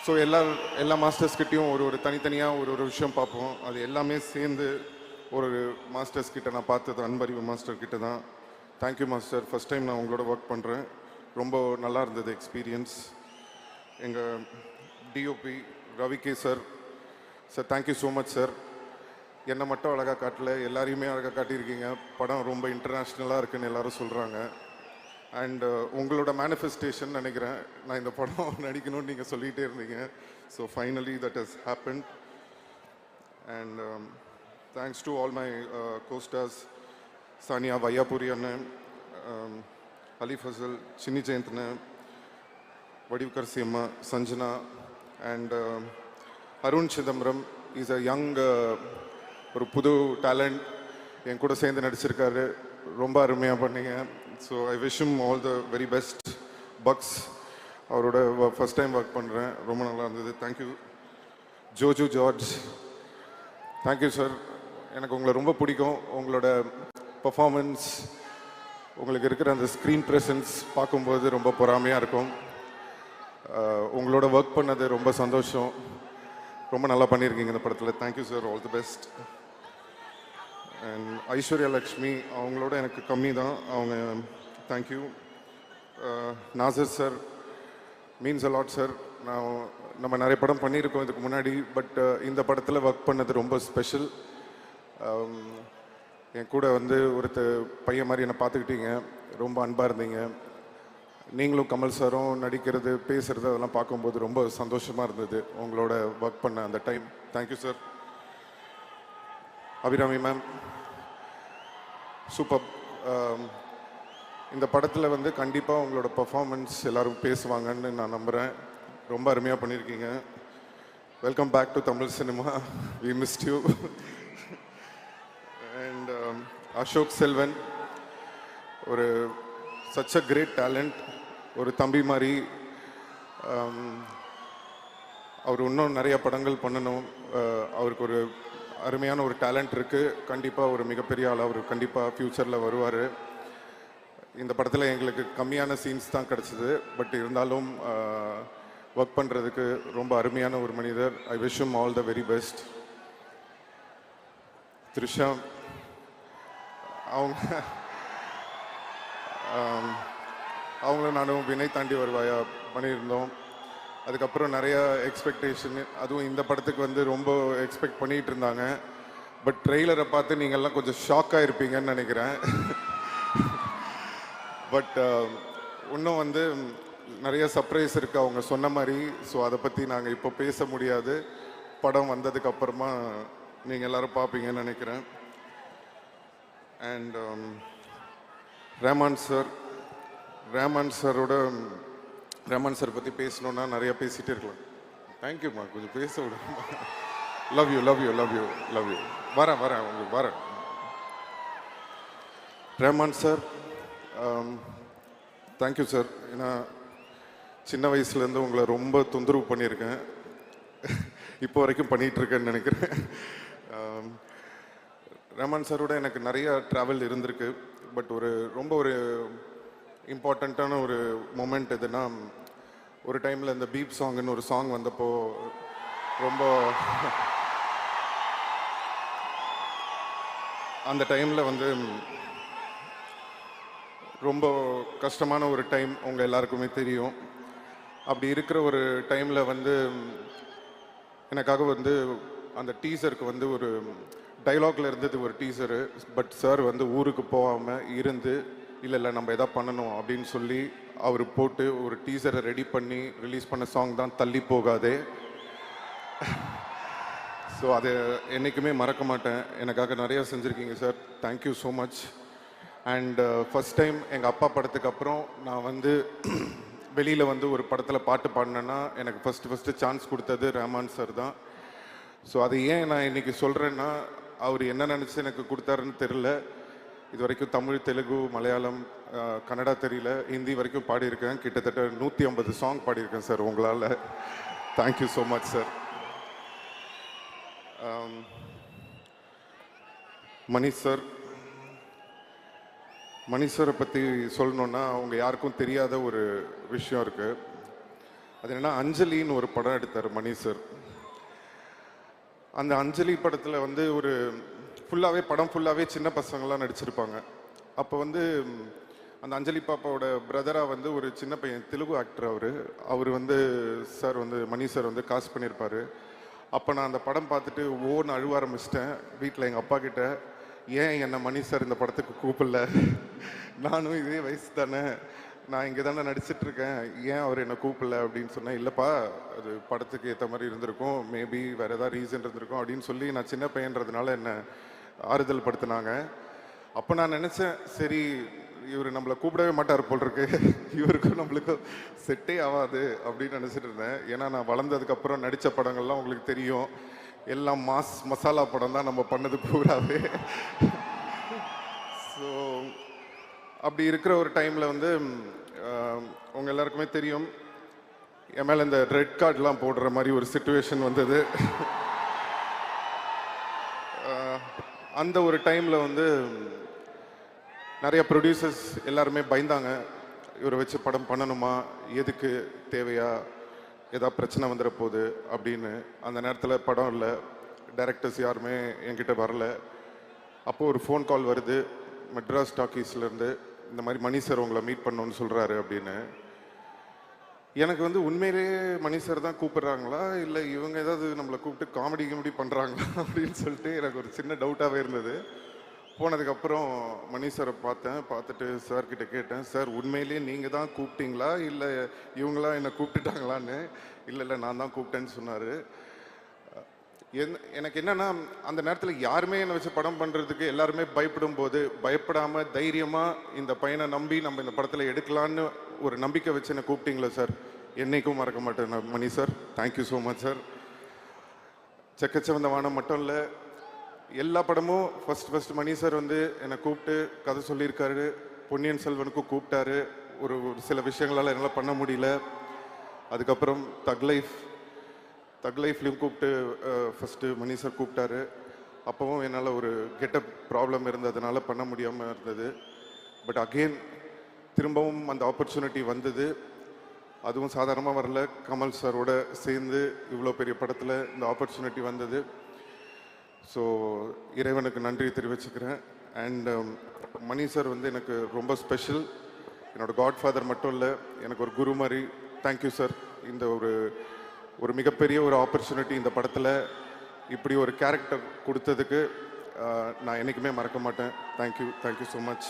So எல்லா மாஸ்டர்ஸ்கிட்டையும் ஒரு தனித்தனியாக ஒரு விஷயம் பார்ப்போம். அது எல்லாமே சேர்ந்து ஒரு மாஸ்டர்ஸ் கிட்ட நான் பார்த்தது அன்பறிவு மாஸ்டர் கிட்ட தான். தேங்க்யூ மாஸ்டர், ஃபஸ்ட் டைம் நான் உங்களோட ஒர்க் பண்ணுறேன். ரொம்ப நல்லா இருந்தது எக்ஸ்பீரியன்ஸ். எங்கள் DOP Ravi K sir, thank you so much sir. என்னை மட்டும் அழகாக காட்டல, எல்லாரையுமே அழகாக காட்டியிருக்கீங்க. படம் ரொம்ப இன்டர்நேஷ்னலாக இருக்குன்னு எல்லாரும் சொல்கிறாங்க. அண்ட் உங்களோட மேனிஃபெஸ்டேஷன் நினைக்கிறேன், நான் இந்த படம் நடிக்கணும்னு நீங்கள் சொல்லிகிட்டே இருந்தீங்க. So finally that has happened. And thanks to all my costars, Saniya Vaiyapuri அண்ணன், அலி ஃபசல், சின்னி ஜெயந்த்னு, Vadivukkarasi, Sanjana and Arun Chidambaram. Is a young, ஒரு புது டேலண்ட், என் கூட சேர்ந்து நடிச்சிருக்காரு. ரொம்ப அருமையாக பண்ணீங்க. So I wish him all the very best. பக்ஸ் அவரோட ஃபஸ்ட் டைம் ஒர்க் பண்ணுறேன், ரொம்ப நல்லா இருந்தது. Thank you. Joju George, thank you sir. எனக்கு உங்களை ரொம்ப பிடிக்கும். உங்களோட பர்ஃபார்மன்ஸ், உங்களுக்கு இருக்கிற அந்த ஸ்க்ரீன் ப்ரெசன்ஸ் பார்க்கும்போது ரொம்ப பொறாமையாக இருக்கும். உங்களோட ஒர்க் பண்ணது ரொம்ப சந்தோஷம். ரொம்ப நல்லா பண்ணியிருக்கீங்க இந்த படத்தில். Thank you sir, all the best. And Aishwarya Lakshmi, அவங்களோட எனக்கு கம்மி தான் அவங்க. Thank you. Nassar sir, means a lot sir. நம்ம நிறைய படம் பண்ணியிருக்கோம் இதுக்கு முன்னாடி, பட் இந்த படத்தில் ஒர்க் பண்ணது ரொம்ப ஸ்பெஷல். என் கூட பையன் மாதிரி என்னை பார்த்துக்கிட்டீங்க, ரொம்ப அன்பாக இருந்தீங்க. நீங்களும் கமல் சாரும் நடிக்கிறது, பேசுகிறது அதெல்லாம் பார்க்கும்போது ரொம்ப சந்தோஷமாக இருந்தது உங்களோட ஒர்க் பண்ண அந்த time. Thank you sir. Abhirami ma'am, super. இந்த படத்தில் கண்டிப்பாக உங்களோட பர்ஃபார்மன்ஸ் எல்லோரும் பேசுவாங்கன்னு நான் நம்புகிறேன். ரொம்ப அருமையாக பண்ணியிருக்கீங்க. Welcome back to Tamil cinema. We missed you. And Ashok Selvan, ஒரு சச் அ கிரேட் டேலண்ட், ஒரு தம்பி மாதிரி. அவர் இன்னும் நிறைய படங்கள் பண்ணணும். அவருக்கு ஒரு அருமையான ஒரு டேலண்ட் இருக்குது. கண்டிப்பாக ஒரு மிகப்பெரிய ஆள். அவர் கண்டிப்பாக ஃப்யூச்சரில் வருவார். இந்த படத்தில் எங்களுக்கு கம்மியான சீன்ஸ் தான் கிடச்சிது, பட் இருந்தாலும் ஒர்க் பண்ணுறதுக்கு ரொம்ப அருமையான ஒரு மனிதர். ஐ wish him all the very best. Trisha, அவங்கள நானும் வினை தாண்டி வருவாயா பண்ணியிருந்தோம். அதுக்கப்புறம் நிறையா எக்ஸ்பெக்டேஷன், அதுவும் இந்த படத்துக்கு ரொம்ப எக்ஸ்பெக்ட் பண்ணிகிட்டு இருந்தாங்க. பட் ட்ரெய்லரை பார்த்து நீங்கள்லாம் கொஞ்சம் ஷாக்காக இருப்பீங்கன்னு நினைக்கிறேன். பட் இன்னும் நிறைய சர்ப்ரைஸ் இருக்குது அவங்க சொன்ன மாதிரி. ஸோ அதை பற்றி நாங்கள் இப்போ பேச முடியாது. படம் வந்ததுக்கப்புறமா நீங்கள் எல்லோரும் பார்ப்பீங்கன்னு நினைக்கிறேன். அண்ட் ரஹ்மான் சார் பற்றி பேசணுன்னா நிறையா பேசிகிட்டே இருக்கலாம். தேங்க்யூம்மா, கொஞ்சம் பேச விடுமா. Love you. வரேன் உங்களுக்கு வரேன். Rahman sir, thank you sir. ஏன்னா சின்ன வயசுலேருந்து உங்களை ரொம்ப தொந்தரவு பண்ணியிருக்கேன், இப்போ வரைக்கும் பண்ணிகிட்ருக்கேன்னு நினைக்கிறேன். ரஹ்மான் சாரோட எனக்கு நிறையா ட்ராவல் இருந்திருக்கு. பட் ரொம்ப இம்பார்ட்டண்ட்டான ஒரு மொமெண்ட் எதுனா, ஒரு டைமில் இந்த பீப் சாங்குன்னு ஒரு சாங் வந்தப்போ ரொம்ப அந்த டைமில் ரொம்ப கஷ்டமான ஒரு டைம், உங்கள் எல்லாருக்குமே தெரியும். அப்படி இருக்கிற ஒரு டைமில் எனக்காக அந்த டீசருக்கு ஒரு டைலாக்ல இருந்தது ஒரு டீசரு. பட் சார் ஊருக்கு போகாமல் இருந்து, இல்லை நம்ம எதா பண்ணணும் அப்படின்னு சொல்லி அவர் போட்டு ஒரு டீசரை ரெடி பண்ணி ரிலீஸ் பண்ண சாங் தான் தள்ளி போகாதே. ஸோ அதை என்றைக்குமே மறக்க மாட்டேன். எனக்காக நிறையா செஞ்சுருக்கீங்க sir. Thank you so much. And first time எங்கள் அப்பா படத்துக்கு அப்புறம் நான் வெளியில் ஒரு படத்தில் பாட்டு பாடினேன்னா எனக்கு ஃபஸ்ட்டு சான்ஸ் கொடுத்தது ரஹ்மான் சார் தான். ஸோ அதை ஏன் நான் இன்றைக்கி சொல்கிறேன்னா, அவர் என்ன நினச்சி எனக்கு கொடுத்தாருன்னு தெரில. இது வரைக்கும் தமிழ், தெலுங்கு, மலையாளம், கன்னடா தெரியல, ஹிந்தி வரைக்கும் பாடியிருக்கேன். கிட்டத்தட்ட 150 சாங் பாடியிருக்கேன் சார் உங்களால். Thank you so much sir. Mani சாரை பற்றி சொல்லணுன்னா, அவங்க யாருக்கும் தெரியாத ஒரு விஷயம் இருக்குது. அது என்னன்னா அஞ்சலின்னு ஒரு படம் எடுத்தார் மணி சார். அந்த அஞ்சலி படத்தில் வந்து ஒரு ஃபுல்லாகவே படம் ஃபுல்லாகவே சின்ன பசங்களாம் நடிச்சிருப்பாங்க. அப்போ வந்து அந்த அஞ்சலி பாப்பாவோட பிரதராக வந்து ஒரு சின்ன பையன், தெலுங்கு ஆக்டர் அவர் வந்து சார் வந்து மணி சார் வந்து காசு பண்ணியிருப்பார். அப்போ நான் அந்த படம் பார்த்துட்டு ஓன்னு அழுவ ஆரம்பிச்சிட்டேன். வீட்டில் எங்கள் அப்பா கிட்ட, ஏன் என்னை மணி சார் இந்த படத்துக்கு கூப்பிடல, நானும் இதே வயசு தானே, நான் இங்கே தானே நடிச்சிட்ருக்கேன், ஏன் அவர் என்னை கூப்பிடல அப்படின்னு சொன்னேன். இல்லைப்பா, அது படத்துக்கு ஏற்ற மாதிரி இருந்திருக்கும், மேபி வேறு ஏதாவது ரீசன் இருந்திருக்கும் அப்படின்னு சொல்லி நான் சின்ன பையன்றதுனால என்னை ஆறுதல் படுத்தினாங்க. அப்போ நான் நினச்சேன், சரி இவர் நம்மளை கூப்பிடவே மாட்டார் போல் இருக்கு, இவருக்கும் நம்மளுக்கும் செட்டே ஆகாது அப்படின்னு நினச்சிட்டு இருந்தேன். ஏன்னா நான் வளர்ந்ததுக்கப்புறம் நடித்த படங்கள்லாம் உங்களுக்கு தெரியும், எல்லாம் மசாலா படம் தான் நம்ம பண்ணது பூராவே. ஸோ அப்படி இருக்கிற ஒரு டைமில் வந்து உங்கள் எல்லாருக்குமே தெரியும், என் மேலே இந்த ரெட் கார்டெலாம் போடுற மாதிரி ஒரு சிச்சுவேஷன் வந்தது. அந்த ஒரு டைமில் வந்து நிறைய ப்ரொடியூசர்ஸ் எல்லாருமே பயந்தாங்க, இவரை வச்சு படம் பண்ணணுமா, எதுக்கு, தேவையா, ஏதாவது பிரச்சனை வந்துட போகுது அப்படின்னு. அந்த நேரத்தில் படம் இல்லை, டைரக்டர்ஸ் யாருமே என்கிட்ட வரல. அப்போது ஒரு ஃபோன் கால் வருது மெட்ராஸ் டாக்கீஸ்லேருந்து, இந்த மாதிரி மணி சார் உங்களை மீட் பண்ணணுன்னு சொல்கிறாரு அப்படின்னு. எனக்கு வந்து உண்மையிலேயே மணி சார் தான் கூப்பிட்றாங்களா, இல்லை இவங்க ஏதாவது நம்மளை கூப்பிட்டு காமெடி பண்ணுறாங்களா அப்படின்னு சொல்லிட்டு எனக்கு ஒரு சின்ன டவுட்டாகவே இருந்தது. போனதுக்கப்புறம் மணி சாரை பார்த்துட்டு சார்கிட்ட கேட்டேன், சார் உண்மையிலேயே நீங்கள் தான் கூப்பிட்டீங்களா, இல்லை இவங்களாம் என்னை கூப்பிட்டுட்டாங்களான்னு. இல்லை நான் தான் கூப்பிட்டேன்னு சொன்னார். எனக்கு என்னென்னா, அந்த நேரத்தில் யாருமே என்னை வச்சு படம் பண்ணுறதுக்கு எல்லாருமே பயப்படும் போது, பயப்படாமல் தைரியமாக இந்த பையனை நம்பி நம்ம இந்த படத்தில் எடுக்கலான்னு ஒரு நம்பிக்கை வச்சு என்னை கூப்பிட்டீங்களா சார், என்னைக்கும் மறக்க மாட்டேன் நான் Mani sir. Thank you so much sir. Chekka Chivantha Vaanam மட்டும் இல்லை, எல்லா படமும் ஃபர்ஸ்ட் மணி சார் வந்து என்னை கூப்பிட்டு கதை சொல்லியிருக்காரு. பொன்னியின் செல்வனுக்கும் கூப்பிட்டாரு, ஒரு சில விஷயங்களால் என்னால் பண்ண முடியல. அதுக்கப்புறம் தக் லைஃப்லேயும் கூப்பிட்டு ஃபஸ்ட்டு மணி சார் கூப்பிட்டாரு. அப்போவும் என்னால் ஒரு கெட்டப் ப்ராப்ளம் இருந்ததுனால பண்ண முடியாமல் இருந்தது. பட் அகெயின் திரும்பவும் அந்த ஆப்பர்ச்சுனிட்டி வந்தது. அதுவும் சாதாரணமாக வரல, கமல் சாரோட சேர்ந்து இவ்வளோ பெரிய படத்தில் இந்த ஆப்பர்ச்சுனிட்டி வந்தது. ஸோ இறைவனுக்கு நன்றி தெரிவிச்சுக்கிறேன். அண்ட் மணி சார் வந்து எனக்கு ரொம்ப ஸ்பெஷல், என்னோடய காட்ஃபாதர் மட்டும் இல்லை, எனக்கு ஒரு குரு மாதிரி. தேங்க்யூ சார், இந்த ஒரு மிகப்பெரிய ஒரு ஆப்பர்ச்சுனிட்டி இந்த படத்தில் இப்படி ஒரு கேரக்டர் கொடுத்ததுக்கு நான் என்றைக்குமே மறக்க மாட்டேன். Thank you so much.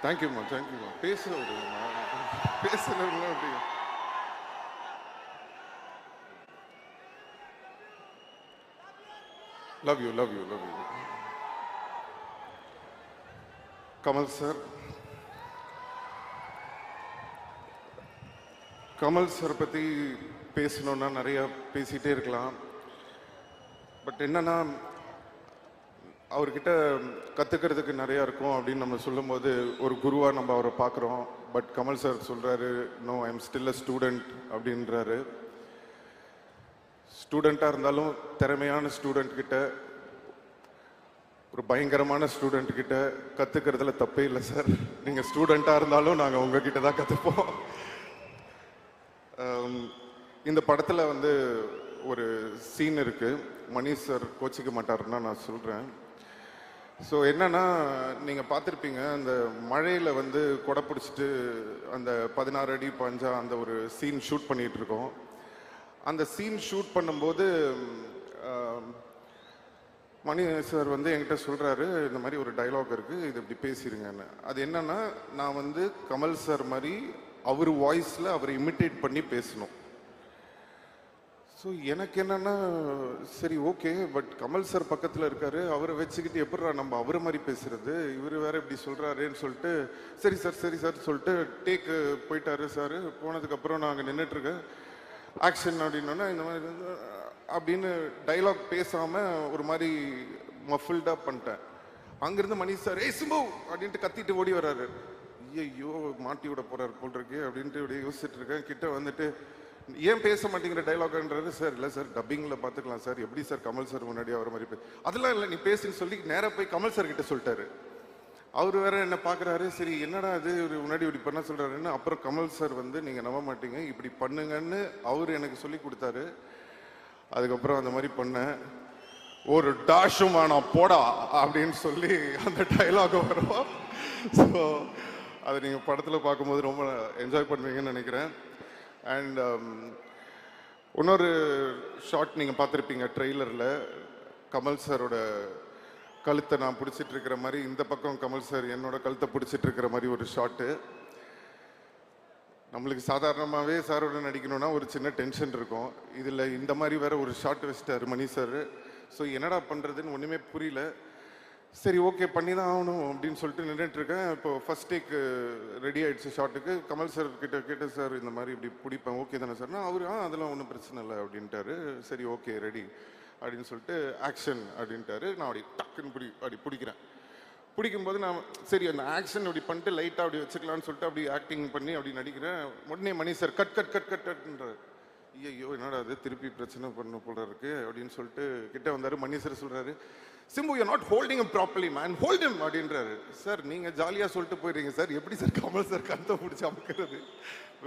தேங்க்யூம்மா. பேசுகிறேன் அப்படி. Love you. கமல் சார் பற்றி பேசணுன்னா நிறையா பேசிகிட்டே இருக்கலாம். பட் என்னன்னா, அவர்கிட்ட கற்றுக்கிறதுக்கு நிறையா இருக்கும் அப்படின்னு நம்ம சொல்லும்போது ஒரு குருவாக நம்ம அவரை பார்க்குறோம். பட் கமல் சார் சொல்கிறாரு, no, I am still a student அப்படின்றாரு. ஸ்டூடெண்ட்டாக இருந்தாலும் திறமையான ஸ்டூடெண்ட் கிட்ட, ஒரு பயங்கரமான ஸ்டூடெண்ட் கிட்ட கற்றுக்கிறதுல தப்பே இல்லை சார். நீங்கள் ஸ்டூடெண்ட்டாக இருந்தாலும் நாங்கள் உங்ககிட்ட தான் கற்றுப்போம். இந்த படத்தில் வந்து ஒரு சீன் இருக்குது, மணி சார் கோச்சிக்க மாட்டாருன்னா நான் சொல்கிறேன். ஸோ என்னன்னா, நீங்கள் பார்த்துருப்பீங்க, அந்த மழையில் வந்து கொடை பிடிச்சிட்டு அந்த 16 அடி பாஞ்சா அந்த ஒரு சீன் ஷூட் பண்ணிகிட்ருக்கோம். அந்த சீன் ஷூட் பண்ணும்போது மணி சார் வந்து என்கிட்ட சொல்கிறாரு, இந்த மாதிரி ஒரு டைலாக் இருக்குது, இது இப்படி பேசிடுங்கன்னு. அது என்னன்னா, நான் வந்து கமல் சார் மாதிரி அவர் வாய்ஸில் அவரை இமிட்டேட் பண்ணி பேசணும். ஸோ எனக்கு என்னென்னா, சரி ஓகே, பட் கமல் சார் பக்கத்தில் இருக்காரு, அவரை வச்சுக்கிட்டு எப்படிடா நம்ம அவரை மாதிரி பேசுறது, இவர் வேற இப்படி சொல்கிறாருன்னு சொல்லிட்டு சரி சார் சொல்லிட்டு டேக்கு போயிட்டாரு சார். போனதுக்கப்புறம் நாங்கள் நின்றுட்டுருக்கேன், ஆக்ஷன் அப்படின்னோன்னா இந்த மாதிரி அப்படின்னு டைலாக் பேசாமல் ஒரு மாதிரி மஃபில்டாக பண்ணிட்டேன். அங்கேருந்து மணி சார், ஏய் சிம்பு அப்படின்ட்டு கத்திட்டு ஓடி வர்றாரு. ஐயோ மாட்டி விட போகிறார் போல் இருக்கு அப்படின்ட்டு இப்படியே யோசிச்சுட்டு இருக்கேன். கிட்ட வந்துட்டு, ஏன் பேச மாட்டேங்கிற டைலாக்ன்றாரு. சார் இல்லை சார், டப்பிங்கில் பார்த்துக்கலாம் சார், எப்படி சார் கமல் சார் முன்னாடி வர மாதிரி அதெல்லாம் இல்லை, நீ பேசுன்னு சொல்லி நேராக போய் கமல் சார் கிட்ட சொல்லிட்டாரு. அவர் வேற என்ன பார்க்குறாரு. சரி என்னடா இது ஒரு முன்னாடி இப்படி பண்ண சொல்கிறாருன்னு. அப்புறம் கமல் சார் வந்து நீங்கள் நம்ப மாட்டீங்க இப்படி பண்ணுங்கன்னு அவர் எனக்கு சொல்லி கொடுத்தாரு. அதுக்கப்புறம் அந்த மாதிரி பண்ணேன். ஒரு டாஷும் வேணாம் போடா அப்படின்னு சொல்லி அந்த டைலாக் வரும். ஸோ அதை நீங்கள் படத்தில் பார்க்கும்போது ரொம்ப என்ஜாய் பண்ணுவீங்கன்னு நினைக்கிறேன். அண்ட் இன்னொரு ஷார்ட் நீங்கள் பார்த்துருப்பீங்க ட்ரெய்லரில். கமல் சாரோட கழுத்தை நான் பிடிச்சிட்டு இருக்கிற மாதிரி, இந்த பக்கம் கமல் சார் என்னோட கழுத்தை பிடிச்சிட்டு இருக்கிற மாதிரி ஒரு ஷாட்டு. நம்மளுக்கு சாதாரணமாகவே சாரோட நடிக்கணும்னா ஒரு சின்ன டென்ஷன் இருக்கும். இதில் இந்த மாதிரி வேற ஒரு ஷாட் வச்சிட்டாரு மணி சார். ஸோ என்னடா பண்ணுறதுன்னு ஒன்றுமே புரியல. சரி ஓகே பண்ணி தான் ஆகணும் அப்படின்னு சொல்லிட்டு நின்றுட்டுருக்கேன். இப்போ ஃபர்ஸ்ட் டேக் ரெடி ஆகிடுச்சு ஷாட்டுக்கு. கமல் சார் கிட்ட கேட்ட சார் இந்த மாதிரி இப்படி பிடிப்பேன் ஓகே தானே சார்னா அவர் அதெல்லாம் ஒன்றும் பிரச்சனை இல்லை அப்படின்ட்டாரு. சரி ஓகே ரெடி அப்படின்னு சொல்லிட்டு ஆக்ஷன் அப்படின்ட்டாரு. நான் அப்படி டக்குன்னு அப்படி பிடிக்கிறேன். பிடிக்கும்போது நான் சரி அந்த ஆக்ஷன் அப்படி பண்ணிட்டு லைட்டாக அப்படி வச்சுக்கலான்னு சொல்லிட்டு அப்படி ஆக்டிங் பண்ணி அப்படி நடிக்கிறேன். உடனே Mani sir cut cut cut cut கட்ன்றார். ஐயோ என்னடா அது திருப்பி பிரச்சனை பண்ண போல இருக்கு அப்படின்னு சொல்லிட்டு கிட்ட வந்தார். மணி சார் சொல்கிறாரு, Simbu you not holding properly man, hold him அப்படின்றாரு. சார் நீங்கள் ஜாலியாக சொல்லிட்டு போயிடுறீங்க சார், எப்படி சார் கமல் சார் கருத்தை பிடிச்சி அமுக்கிறது,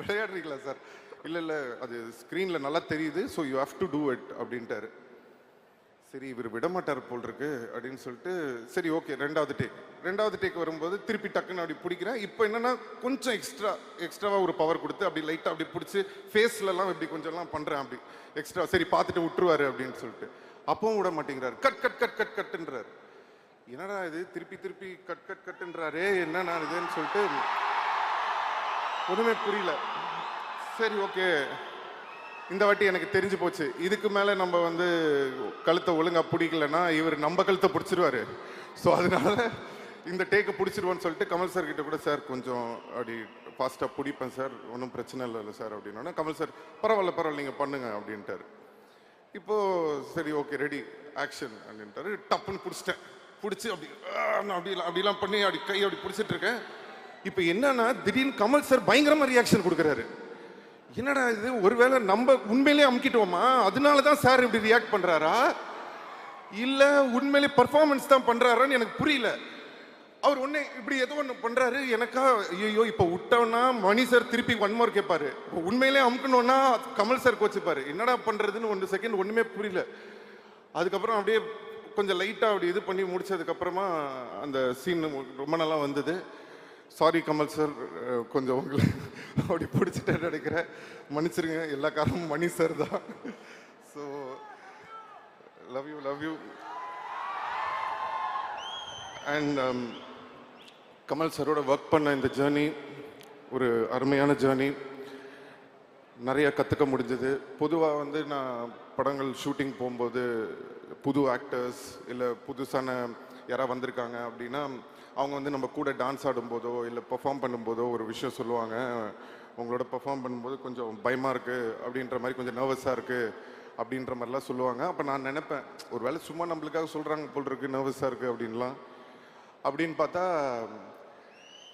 விளையாடுறீங்களா சார்? இல்லை இல்லை அது ஸ்க்ரீனில் நல்லா தெரியுது, so you have to do it அப்படின்ட்டாரு. சரி இவர் விடமாட்டார் போல் இருக்கு அப்படின்னு சொல்லிட்டு சரி ஓகே ரெண்டாவது டேக் வரும்போது திருப்பி டக்குன்னு அப்படி பிடிக்கிறேன். இப்போ என்னன்னா கொஞ்சம் எக்ஸ்ட்ராவாக ஒரு பவர் கொடுத்து அப்படி லைட்டாக அப்படி பிடிச்சி ஃபேஸ்லலாம் இப்படி கொஞ்சம்லாம் பண்ணுறேன் அப்படி எக்ஸ்ட்ரா. சரி பார்த்துட்டு விட்டுருவாரு அப்படின்னு சொல்லிட்டு அப்பவும் விட மாட்டேங்கிறாரு. கட் கட் கட் கட் கட்டுன்றாரு. என்னடா இது திருப்பி கட் கட் கட்டுன்றாரே என்ன நான் இதுன்னு சொல்லிட்டு ஒன்றுமே புரியல. சரி ஓகே இந்த வாட்டி எனக்கு தெரிஞ்சு போச்சு, இதுக்கு மேலே நம்ம வந்து கழுத்தை ஒழுங்காக பிடிக்கலன்னா இவர் நம்ம கழுத்தை பிடிச்சிருவாரு. ஸோ அதனால இந்த டேக்கை பிடிச்சிருவோன்னு சொல்லிட்டு கமல் சார் கிட்ட கூட சார் கொஞ்சம் அப்படி ஃபாஸ்ட்டாக பிடிப்பேன் சார், ஒன்றும் பிரச்சனை இல்லை சார் அப்படின்னா கமல் சார் பரவாயில்ல நீங்கள் பண்ணுங்க அப்படின்ட்டாரு. இப்போது சரி ஓகே ரெடி ஆக்ஷன் அப்படின்ட்டாரு. டப்புன்னு பிடிச்சி அப்படிலாம் பண்ணி அப்படி கை அப்படி பிடிச்சிட்டு இருக்கேன். இப்போ என்னன்னா திடீர்னு கமல் சார் பயங்கரமாக ரியாக்ஷன் கொடுக்குறாரு. என்னடா இது ஒருவேளை நம்ம உண்மையிலே அமுக்கிட்டோமா அதனால தான் சார் இப்படி ரியாக்ட் பண்றாரா இல்லை உண்மையிலே பர்ஃபார்மன்ஸ் தான் பண்றாரான்னு எனக்கு புரியல. அவர் ஒன்னே இப்படி ஏதோ ஒன்று பண்றாரு. எனக்கா ஐயோ இப்போ விட்டோம்னா மணி சார் திருப்பி ஒன் மோர் கேட்பாரு, உண்மையிலே அமுக்கணும்னா கமல் சார் கோச்சிப்பாரு. என்னடா பண்றதுன்னு 1 செகண்ட் ஒண்ணுமே புரியல. அதுக்கப்புறம் அப்படியே கொஞ்சம் லைட்டாக அப்படி இது பண்ணி முடிச்சதுக்கப்புறமா அந்த சீன் ரொம்ப நல்லா வந்தது. சாரி கமல் சார் கொஞ்சம் உங்களை அப்படி பிடிச்சிட்டேன் நினைக்கிறேன், மன்னிச்சிருங்க. எல்லா காரணமும் மணி சார் தான். So love you. And Kamal சாரோட ஒர்க் பண்ண இந்த ஜேர்னி ஒரு அருமையான ஜேர்னி, நிறைய கற்றுக்க முடிஞ்சது. பொதுவாக வந்து நான் படங்கள் ஷூட்டிங் போகும்போது புது ஆக்டர்ஸ் இல்லை புதுசான யாராவது வந்திருக்காங்க அப்படின்னா அவங்க வந்து நம்ம கூட டான்ஸ் ஆடும்போதோ இல்லை பெர்ஃபார்ம் பண்ணும்போதோ ஒரு விஷயம் சொல்லுவாங்க, உங்களோட பெர்ஃபார்ம் பண்ணும்போது கொஞ்சம் பயமாக இருக்குது அப்படின்ற மாதிரி, கொஞ்சம் நர்வஸாக இருக்குது அப்படின்ற மாதிரிலாம் சொல்லுவாங்க. அப்போ நான் நினைப்பேன் ஒரு வேளை சும்மா நம்மளுக்காக சொல்கிறாங்க போல் இருக்குது நர்வஸாக இருக்குது அப்படின்லாம். அப்படின்னு பார்த்தா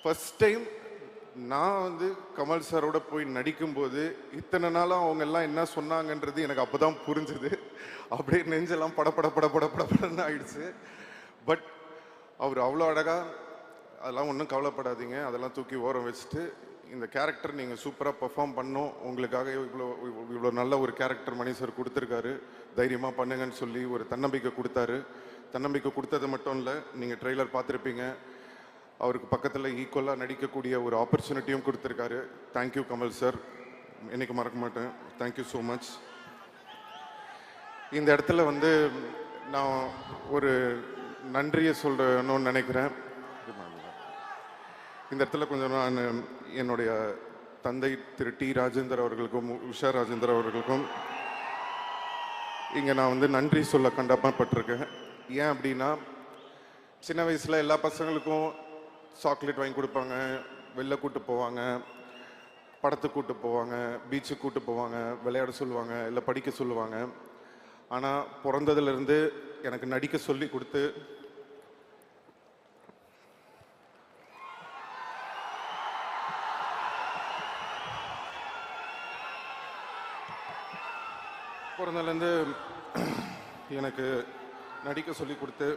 ஃபஸ்ட் டைம் நான் வந்து கமல் சாரோட போய் நடிக்கும்போது இத்தனை நாளாக அவங்க எல்லாம் என்ன சொன்னாங்கன்றது எனக்கு அப்போ தான் புரிஞ்சுது. அப்படியே நெஞ்செல்லாம் படப்படன்னு ஆயிடுச்சு. பட் அவர் அவ்வளோ அழகாக அதெல்லாம் ஒன்றும் கவலைப்படாதீங்க, அதெல்லாம் தூக்கி ஓரம் வச்சுட்டு இந்த கேரக்டர் நீங்கள் சூப்பராக பெர்ஃபார்ம் பண்ணோம், உங்களுக்காக இவ்வளோ நல்ல ஒரு கேரக்டர் மணி சார் கொடுத்துருக்காரு, தைரியமாக பண்ணுங்கன்னு சொல்லி ஒரு தன்னம்பிக்கை கொடுத்தாரு. தன்னம்பிக்கை கொடுத்தது மட்டும் இல்லை, நீங்கள் ட்ரெய்லர் பார்த்துருப்பீங்க, அவருக்கு பக்கத்தில் ஈக்குவலாக நடிக்கக்கூடிய ஒரு ஆப்பர்ச்சுனிட்டியும் கொடுத்துருக்காரு. தேங்க்யூ கமல் சார், என்றைக்கு மறக்க மாட்டேன். Thank you so much. இந்த இடத்துல வந்து நான் ஒரு நன்றியை சொல்லணும்னு நினைக்கிறேன். இந்த இடத்துல கொஞ்சம் நான் என்னுடைய தந்தை திரு டி ராஜேந்தர் அவர்களுக்கும் உஷா ராஜேந்தர் அவர்களுக்கும் இங்கே நான் வந்து நன்றி சொல்ல கடமைப்பட்டிருக்கேன். ஏன் அப்படின்னா சின்ன வயசில் எல்லா பசங்களுக்கும் சாக்லேட் வாங்கி கொடுப்பாங்க, வெளில கூட்டு போவாங்க, படத்துக்கு கூட்டு போவாங்க, பீச்சுக்கு கூட்டு போவாங்க, விளையாட சொல்லுவாங்க, இல்லை படிக்க சொல்லுவாங்க. ஆனால் பிறந்ததுலேருந்து எனக்கு நடிக்க சொல்லி கொடுத்து பிறந்ததுலேருந்து எனக்கு நடிக்க சொல்லி கொடுத்து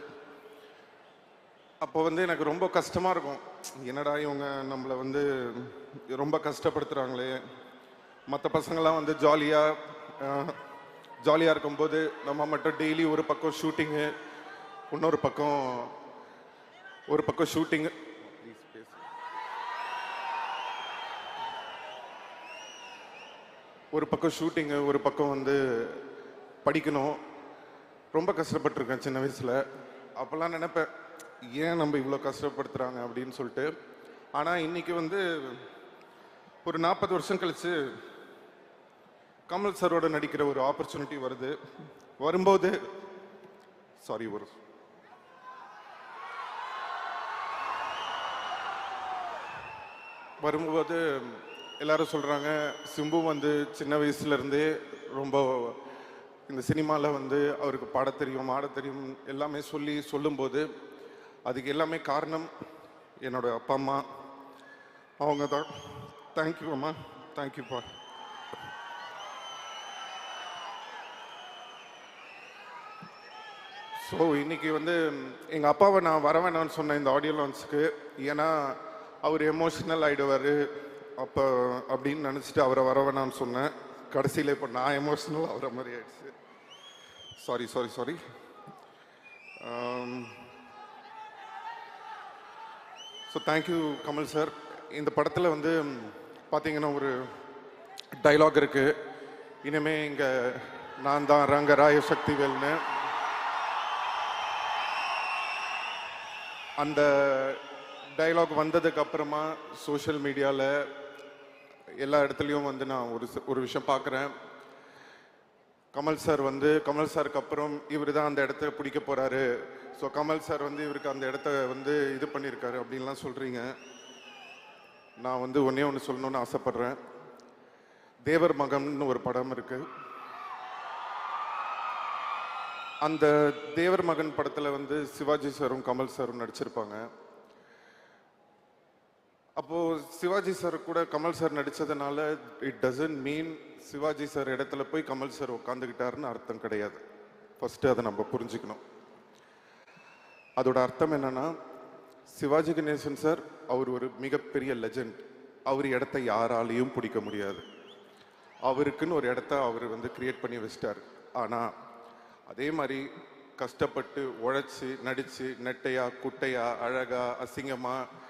அப்போ வந்து எனக்கு ரொம்ப கஷ்டமாக இருக்கும். என்னடா இவங்க நம்மளை வந்து ரொம்ப கஷ்டப்படுத்துகிறாங்களே. மற்ற பசங்களாம் வந்து ஜாலியாக இருக்கும்போது நம்ம மட்டும் டெய்லி ஒரு பக்கம் ஷூட்டிங்கு, இன்னொரு பக்கம் ஷூட்டிங்கு, ஒரு பக்கம் வந்து படிக்கணும். ரொம்ப கஷ்டப்பட்டிருக்கேன் சின்ன வயசில். அப்போல்லாம் நினைப்பேன், ஏன் நம்ம இவ்வளோ கஷ்டப்படுத்துகிறாங்க அப்படின்னு சொல்லிட்டு. ஆனால் இன்னைக்கு வந்து ஒரு 40 வருஷம் கழிச்சு கமல் சரோட நடிக்கிற ஒரு ஆப்பர்ச்சுனிட்டி வரும்போது எல்லாரும் சொல்கிறாங்க, சிம்பு வந்து சின்ன வயசுலேருந்தே ரொம்ப இந்த சினிமாவில் வந்து அவருக்கு பாடத் தெரியும், ஆடத் தெரியும் எல்லாமே சொல்லும்போது அதுக்கு எல்லாமே காரணம் என்னோட அப்பா அம்மா. அவங்க தான். தேங்க்யூ அம்மா, தேங்க்யூப்பா. ஸோ இன்னைக்கு வந்து எங்கள் அப்பாவை நான் வர வேணாம்னு சொன்னேன் இந்த ஆடியோ லான்ச்சுக்கு. ஏன்னா அவர் எமோஷ்னல் ஆகிடுவார் அப்போ அப்படின்னு நினச்சிட்டு அவரை வர வேணாம்னு சொன்னேன். கடைசியில் இப்போ நான் எமோஷ்னல் ஆகிற மாதிரி ஆயிடுச்சு. Sorry. So thank you Kamal sir. இந்த படத்தில் வந்து பார்த்தீங்கன்னா ஒரு டைலாக் இருக்குது, இனிமே இங்கே நான் தான் ரங்கராய சக்திவேல்னு. அந்த டைலாக் வந்ததுக்கு அப்புறமா சோஷியல் மீடியாவில் எல்லா இடத்துலையும் வந்து நான் ஒரு விஷயம் பார்க்குறேன். கமல் சாருக்கு அப்புறம் இவர் தான் அந்த இடத்த பிடிக்க போகிறாரு. ஸோ கமல் சார் வந்து இவருக்கு அந்த இடத்த வந்து இது பண்ணியிருக்காரு அப்படின்லாம் சொல்கிறீங்க. நான் வந்து ஒன்று சொல்லணும்னு ஆசைப்பட்றேன். தேவர் மகன்னு ஒரு படம் இருக்குது. அந்த தேவர் மகன் படத்தில் வந்து சிவாஜி சாரும் கமல் சாரும் நடிச்சிருப்பாங்க. அப்போது சிவாஜி சார் கூட கமல் சார் நடித்ததுனால it doesn't mean Sivaji sir இடத்துல போய் கமல் சார் உட்காந்துக்கிட்டாருன்னு அர்த்தம் கிடையாது. ஃபஸ்ட்டு அதை நம்ம புரிஞ்சுக்கணும். அதோட அர்த்தம் என்னன்னா, சிவாஜி கணேசன் சார் அவர் ஒரு மிகப்பெரிய லெஜண்ட். அவர் இடத்த யாராலையும் பிடிக்க முடியாது. அவருக்குன்னு ஒரு இடத்த அவர் வந்து கிரியேட் பண்ணி வச்சிட்டார். ஆனால் அதே மாதிரி கஷ்டப்பட்டு உழைச்சி நடித்து நெட்டையா குட்டையா அழகா அசிங்கமாக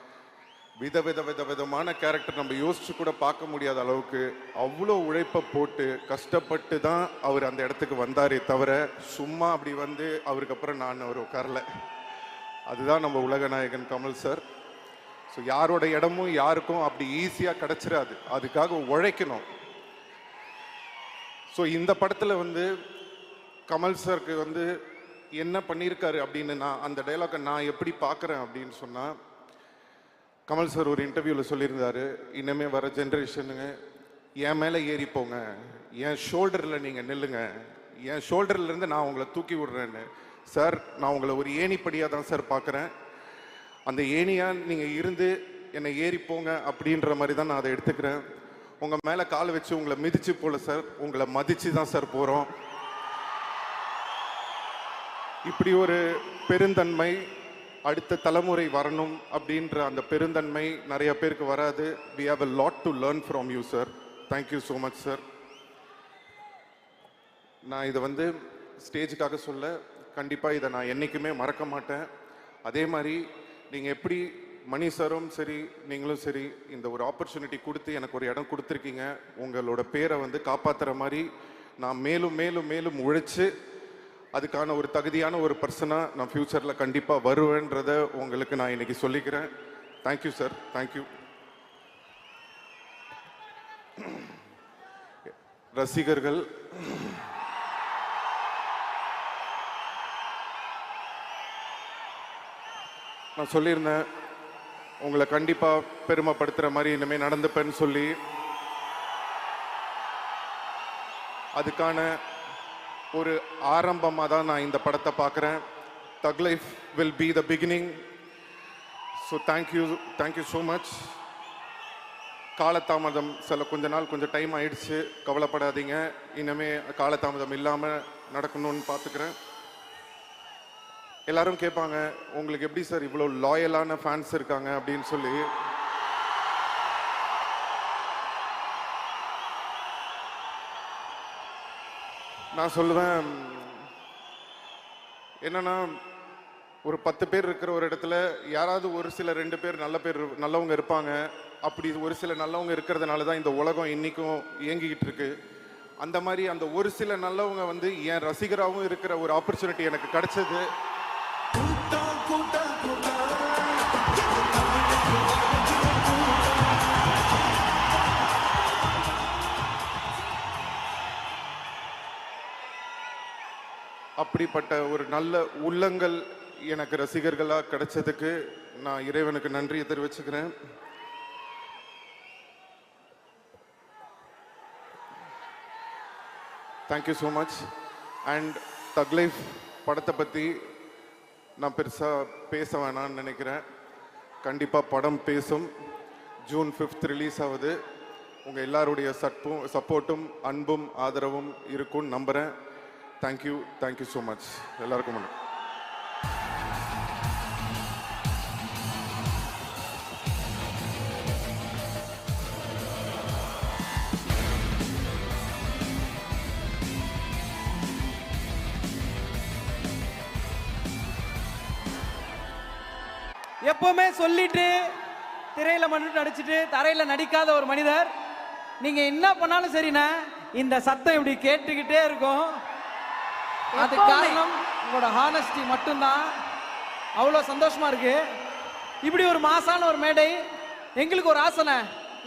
விதமான கேரக்டர் நம்ம யோசிச்சு கூட பார்க்க முடியாத அளவுக்கு அவ்வளோ உழைப்பை போட்டு கஷ்டப்பட்டு தான் அவர் அந்த இடத்துக்கு வந்தாரே தவிர சும்மா அப்படி வந்து அவருக்கு அப்புறம் நான் அவர் உட்காரல. அதுதான் நம்ம உலகநாயகன் கமல் சார். ஸோ யாரோட இடமும் யாருக்கும் அப்படி ஈஸியாக கிடச்சிடாது, அதுக்காக உழைக்கணும். ஸோ இந்த படத்தில் வந்து கமல் சாருக்கு வந்து என்ன பண்ணியிருக்காரு அப்படின்னு நான் அந்த டைலாக்கை நான் எப்படி பார்க்குறேன் அப்படின்னு சொன்னால், கமல் சார் ஒரு இன்டர்வியூவில் சொல்லியிருந்தாரு, இனிமேல் வர ஜென்ரேஷனுங்க என் மேலே ஏறி போங்க, என் ஷோல்டரில் நீங்கள் நில்லுங்க, என் ஷோல்டர்லேருந்து நான் உங்களை தூக்கி விடுறேன்னு. சார், நான் உங்களை ஒரு ஏணிப்படியாக தான் சார் பார்க்குறேன். அந்த ஏணியாக நீங்கள் இருந்து என்னை ஏறி போங்க அப்படின்ற மாதிரி தான் நான் அதை எடுத்துக்கிறேன். உங்கள் மேலே கால் வச்சு உங்களை மிதிச்சு போல சார், உங்களை மதித்து தான் சார் போகிறோம். இப்படி ஒரு பெருந்தன்மை அடுத்த தலைமுறை வரணும் அப்படின்ற அந்த பெருந்தன்மை நிறைய பேருக்கு வராது. we have a lot to learn from you sir. thank you so much sir. நான் இதை வந்து ஸ்டேஜுக்காக சொல்ல, கண்டிப்பாக இதை நான் என்றைக்குமே மறக்க மாட்டேன். அதே மாதிரி நீங்கள் எப்படி மணி சாரும் சரி நீங்களும் சரி இந்த ஒரு ஆப்பர்ச்சுனிட்டி கொடுத்து எனக்கு ஒரு இடம் கொடுத்துருக்கீங்க, உங்களோட பேரை வந்து காப்பாற்றுற மாதிரி நான் மேலும் மேலும் மேலும் உழைச்சு அதுக்கான ஒரு தகுதியான ஒரு பர்சனாக நான் ஃப்யூச்சரில் கண்டிப்பாக வருவேன்றதை உங்களுக்கு நான் இன்னைக்கு சொல்லிக்கிறேன். Thank you sir, thank you. ரசிகர்கள், நான் சொல்லியிருந்தேன் உங்களை கண்டிப்பாக பெருமைப்படுத்துகிற மாதிரி இனிமேல் நடந்துப்பேன்னு சொல்லி. அதுக்கான ஒரு ஆரம்பமாக தான் நான் இந்த படத்தை பார்க்குறேன். தக் life will be the beginning. So thank you so much. காலதாமதம் கொஞ்ச நாள் கொஞ்சம் டைம் ஆயிடுச்சு, கவலைப்படாதீங்க. இனிமே காலதாமதம் இல்லாமல் நடக்கணும்னு பார்த்துக்கிறேன். எல்லாரும் கேட்பாங்க, உங்களுக்கு எப்படி சார் இவ்வளோ லாயலான ஃபேன்ஸ் இருக்காங்க அப்படின்னு சொல்லி. நான் சொல்லுவேன், என்னன்னா ஒரு 10 பேர் இருக்கிற ஒரு இடத்துல யாராவது ஒரு சில 2 பேர் நல்லவங்க இருப்பாங்க. அப்படி ஒரு சில நல்லவங்க இருக்கிறதுனால தான் இந்த உலகம் இன்னைக்கும் இயங்கிக்கிட்டு இருக்கு. அந்த மாதிரி அந்த ஒரு சில நல்லவங்க வந்து என் ரசிகராகவும் இருக்கிற ஒரு ஆப்பர்ச்சுனிட்டி எனக்கு கிடைச்சது. அப்படிப்பட்ட ஒரு நல்ல உள்ளங்கள் எனக்கு ரசிகர்களாக கிடைச்சதுக்கு நான் இறைவனுக்கு நன்றியை தெரிவிச்சுக்கிறேன். Thank you so much. அண்ட் தக் லைஃப் படத்தை பற்றி நான் பெருசாக பேச வேணான்னு நினைக்கிறேன். கண்டிப்பாக படம் பேசும். ஜூன் 5 ரிலீஸ் ஆகுது. உங்கள் எல்லாருடைய சப்போர்ட்டும் அன்பும் ஆதரவும் இருக்கும்னு நம்புகிறேன். Thank you so much. எல்லாருக்கும் வணக்கம். எப்பவுமே சொல்லிட்டு திரையில மட்டும் நடிச்சுட்டு தரையில நடிக்காத ஒரு மனிதர். நீங்க என்ன பண்ணாலும் சரிண்ணா, இந்த சத்தம் இப்படி கேட்டுக்கிட்டே இருக்கும். அது காரணம் உங்களோட ஹானஸ்டி மட்டும்தான். அவ்வளோ சந்தோஷமா இருக்கு. இப்படி ஒரு மாசான ஒரு மேடை எங்களுக்கு ஒரு ஆசனை.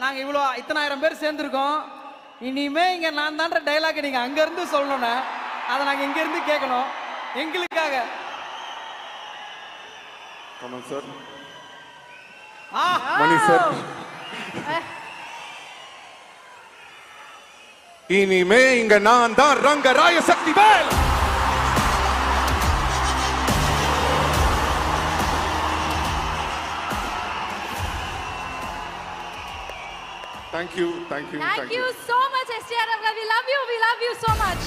நாங்கள் இவ்வளோ இத்தனாயிரம் பேர் சேர்ந்துருக்கோம். இனிமே இங்கே நான் தான்ற டைலாக் நீங்கள் அங்கேருந்து சொல்லணும்னு அதை நாங்கள் இங்கேருந்து கேட்கணும் எங்களுக்காக. சார் மணி சார், இனிமே இங்க நான் தான் ரங்கராய சக்தி வேல். Thank you so much, STR. We love you so much.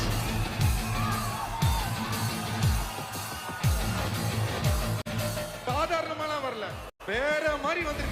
சாதாரணமாலாம் வரல, வேற மாதிரி வந்து